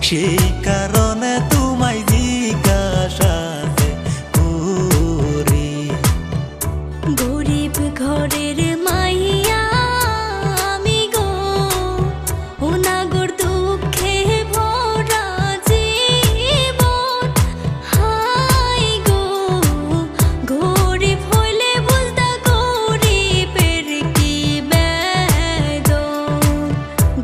সেই কারণে তোমায় জিজ্ঞাসা করি। গরিব ঘরের মাইয়া আমি গো, অনাগর দুঃখে ভরা জীবন। হাই গো, গরিব হইলে বুঝতা গরিবের কি বেদন।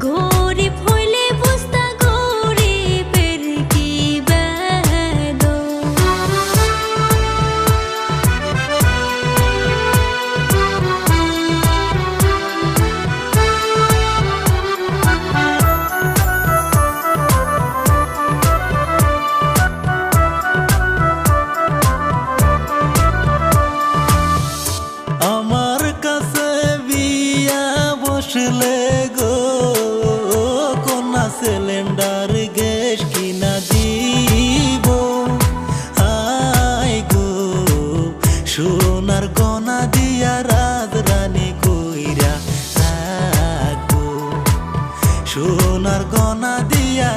গরিব হইলে বুঝতা গরিবের কি বেদন। আমার কাছে বিয়া বসলে গো, কোনা সিলিন্ডার গ্যাস কিনা দিব। আই গো, সোনার গনা দিয়া রাজরানী কইরা রাখবো। সোনার গনা দিয়া